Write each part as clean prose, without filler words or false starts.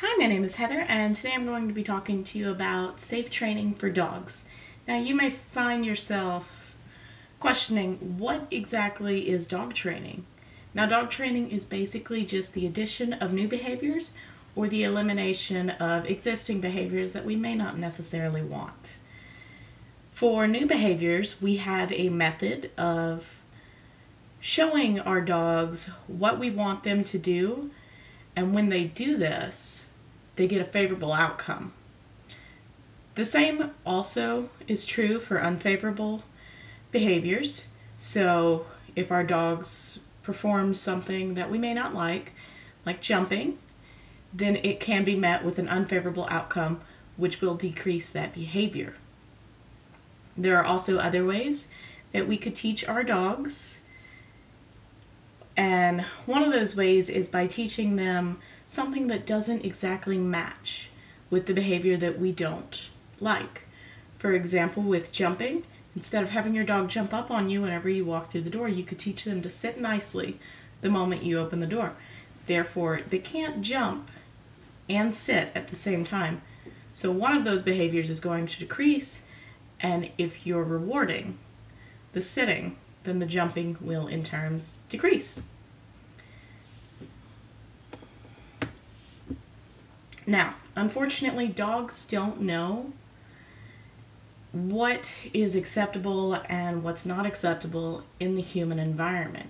Hi, my name is Heather, and today I'm going to be talking to you about safe training for dogs. Now, you may find yourself questioning, what exactly is dog training? Now, dog training is basically just the addition of new behaviors or the elimination of existing behaviors that we may not necessarily want. For new behaviors, we have a method of showing our dogs what we want them to do, and when they do this, they get a favorable outcome. The same also is true for unfavorable behaviors. So if our dogs perform something that we may not like jumping, then it can be met with an unfavorable outcome, which will decrease that behavior. There are also other ways that we could teach our dogs, and one of those ways is by teaching them something that doesn't exactly match with the behavior that we don't like. For example, with jumping, instead of having your dog jump up on you whenever you walk through the door, you could teach them to sit nicely the moment you open the door. Therefore, they can't jump and sit at the same time. So one of those behaviors is going to decrease, and if you're rewarding the sitting, then the jumping will in turn decrease. Now, unfortunately, dogs don't know what is acceptable and what's not acceptable in the human environment.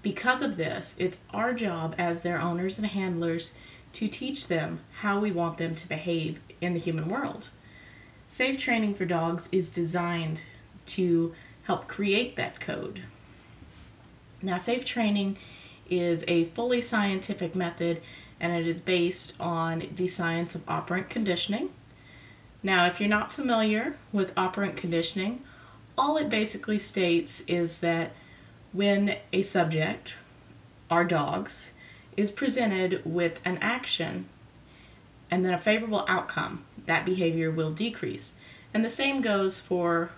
Because of this, it's our job as their owners and handlers to teach them how we want them to behave in the human world. Safe training for dogs is designed to help create that code. Now, safe training is a fully scientific method, and it is based on the science of operant conditioning. Now, if you're not familiar with operant conditioning, all it basically states is that when a subject, our dogs, is presented with an action and then a favorable outcome, that behavior will decrease. And the same goes for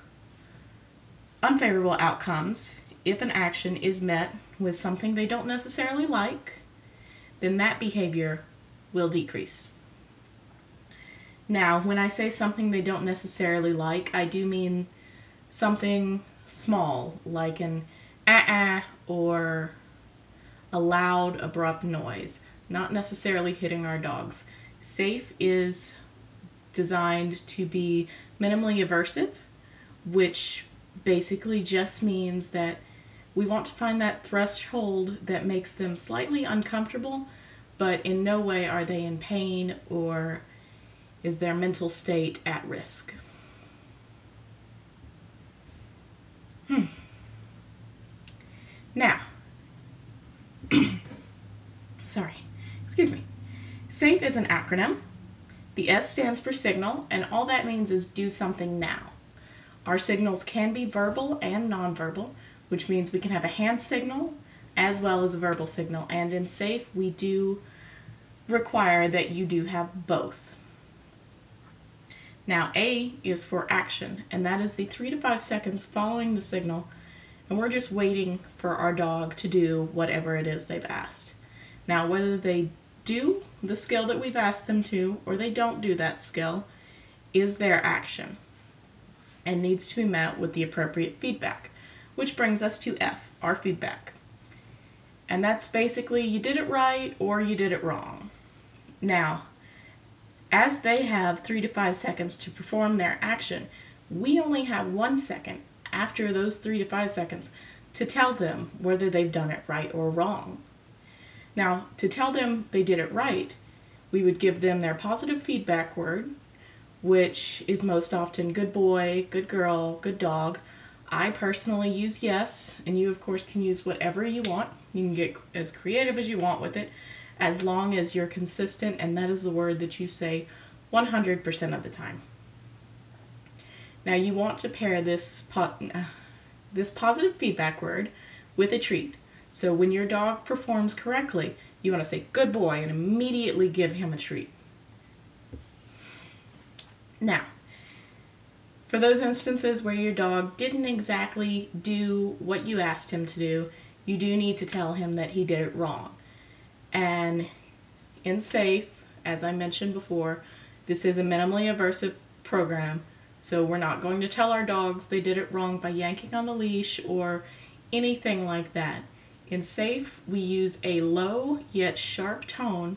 unfavorable outcomes. If an action is met with something they don't necessarily like, then that behavior will decrease. Now, when I say something they don't necessarily like, I do mean something small, like an or a loud, abrupt noise, not necessarily hitting our dogs. Safe is designed to be minimally aversive, which basically just means that we want to find that threshold that makes them slightly uncomfortable, but in no way are they in pain or is their mental state at risk. Now, excuse me. SAFE is an acronym. The S stands for signal, and all that means is do something now. Our signals can be verbal and nonverbal, which means we can have a hand signal as well as a verbal signal. And in SAFE, we do require that you do have both. Now, A is for action, and that is the 3 to 5 seconds following the signal, and we're just waiting for our dog to do whatever it is they've asked. Now, whether they do the skill that we've asked them to or they don't do that skill is their action and needs to be met with the appropriate feedback, which brings us to F, our feedback. And that's basically you did it right or you did it wrong. Now, as they have 3 to 5 seconds to perform their action, we only have 1 second after those 3 to 5 seconds to tell them whether they've done it right or wrong. Now, to tell them they did it right, we would give them their positive feedback word, which is most often good boy, good girl, good dog. I personally use yes, and you of course can use whatever you want. You can get as creative as you want with it, as long as you're consistent, and that is the word that you say 100% of the time. Now, you want to pair this positive feedback word with a treat. So when your dog performs correctly, you want to say good boy and immediately give him a treat. Now, for those instances where your dog didn't exactly do what you asked him to do, you do need to tell him that he did it wrong. And in SAFE, as I mentioned before, this is a minimally aversive program, so we're not going to tell our dogs they did it wrong by yanking on the leash or anything like that. In SAFE, we use a low yet sharp tone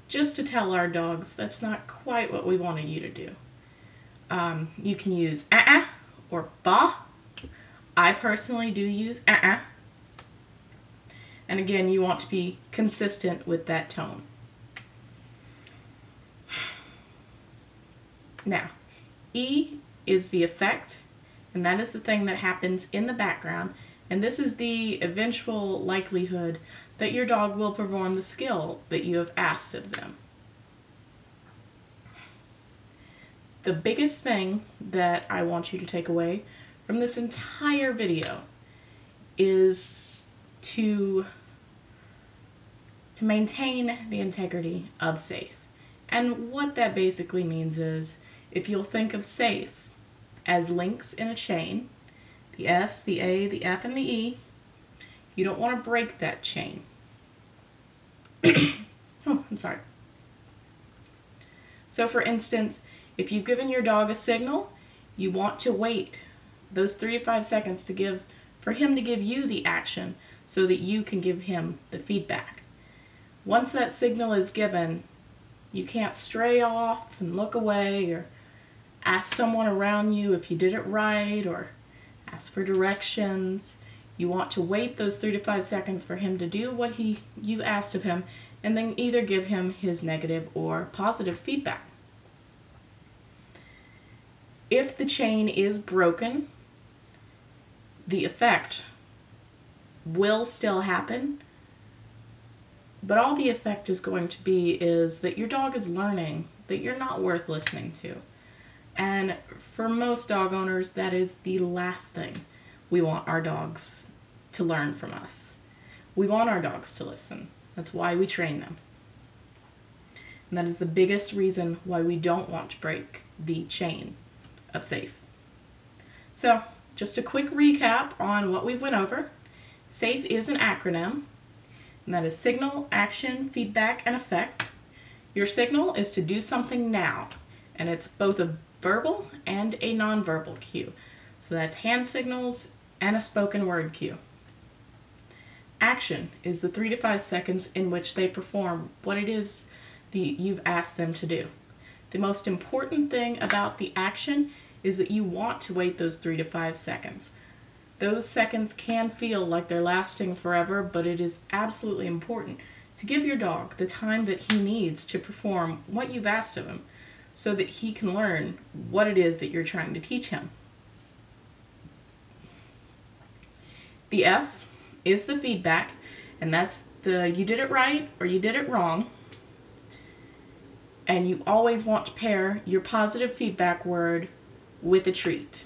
just to tell our dogs that's not quite what we wanted you to do. You can use or ba. I personally do use And again, you want to be consistent with that tone. Now, E is the effect, and that is the thing that happens in the background, and this is the eventual likelihood that your dog will perform the skill that you have asked of them. The biggest thing that I want you to take away from this entire video is to maintain the integrity of SAFE. And what that basically means is, if you'll think of SAFE as links in a chain, the S, the A, the F, and the E, you don't want to break that chain. Oh, I'm sorry. So for instance, if you've given your dog a signal, you want to wait those 3 to 5 seconds for him to give you the action so that you can give him the feedback. Once that signal is given, you can't stray off and look away or ask someone around you if you did it right or ask for directions. You want to wait those 3 to 5 seconds for him to do what you asked of him, and then either give him his negative or positive feedback. If the chain is broken, the effect will still happen, but all the effect is going to be is that your dog is learning that you're not worth listening to. And for most dog owners, that is the last thing we want our dogs to learn from us. We want our dogs to listen. That's why we train them. And that is the biggest reason why we don't want to break the chain of SAFE. So, just a quick recap on what we've went over. SAFE is an acronym, and that is signal, action, feedback, and effect. Your signal is to do something now, and it's both a verbal and a nonverbal cue. So that's hand signals and a spoken word cue. Action is the 3 to 5 seconds in which they perform what it is that you've asked them to do. The most important thing about the action is that you want to wait those 3 to 5 seconds. Those seconds can feel like they're lasting forever, but it is absolutely important to give your dog the time that he needs to perform what you've asked of him so that he can learn what it is that you're trying to teach him. The F is the feedback, and that's the you did it right or you did it wrong. And you always want to pair your positive feedback word with a treat.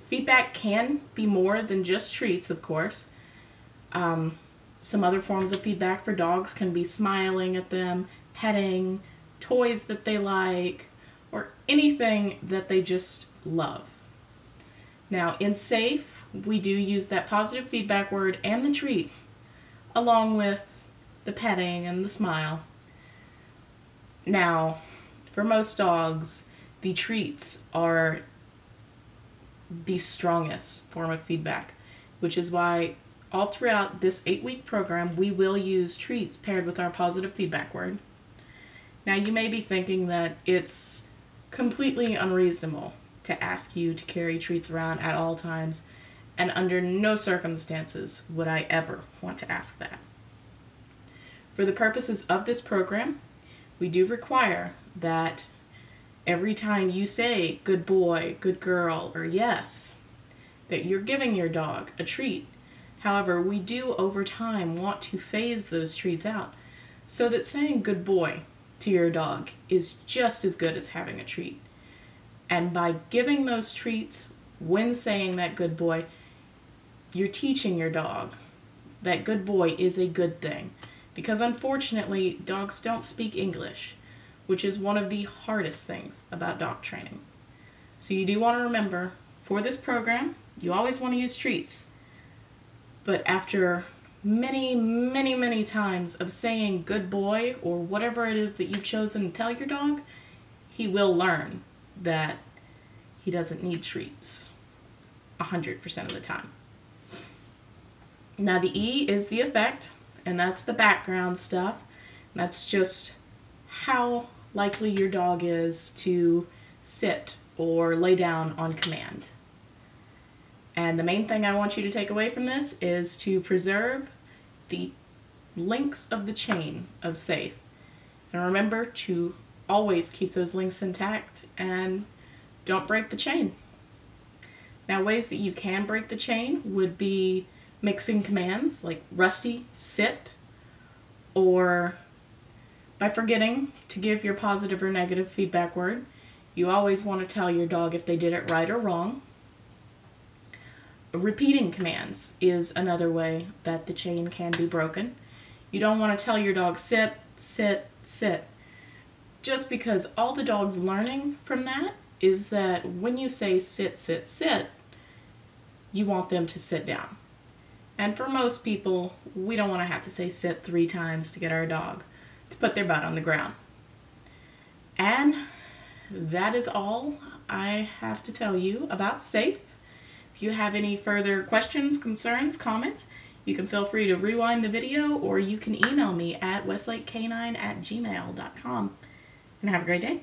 Feedback can be more than just treats, of course. Some other forms of feedback for dogs can be smiling at them, petting, toys that they like, or anything that they just love. Now, in SAFE, we do use that positive feedback word and the treat, along with the petting and the smile. Now, for most dogs, the treats are the strongest form of feedback, which is why all throughout this 8-week program, we will use treats paired with our positive feedback word. Now, you may be thinking that it's completely unreasonable to ask you to carry treats around at all times, and under no circumstances would I ever want to ask that. For the purposes of this program, we do require that every time you say good boy, good girl, or yes, that you're giving your dog a treat. However, we do over time want to phase those treats out so that saying good boy to your dog is just as good as having a treat. And by giving those treats when saying that good boy, you're teaching your dog that good boy is a good thing. Because unfortunately, dogs don't speak English, which is one of the hardest things about dog training. So you do want to remember, for this program, you always want to use treats. But after many times of saying good boy or whatever it is that you've chosen to tell your dog, he will learn that he doesn't need treats 100% of the time. Now the E is the effect, and that's the background stuff. That's just how likely your dog is to sit or lay down on command. And the main thing I want you to take away from this is to preserve the links of the chain of safe. And remember to always keep those links intact and don't break the chain. Now, ways that you can break the chain would be mixing commands like Rusty, sit, or by forgetting to give your positive or negative feedback word. You always want to tell your dog if they did it right or wrong. Repeating commands is another way that the chain can be broken. You don't want to tell your dog sit, sit, sit, just because all the dog's learning from that is that when you say sit, sit, sit, you want them to sit down. And for most people, we don't want to have to say sit 3 times to get our dog to put their butt on the ground. And that is all I have to tell you about safe. If you have any further questions, concerns, comments, you can feel free to rewind the video, or you can email me at westlakec9@gmail.com. And have a great day.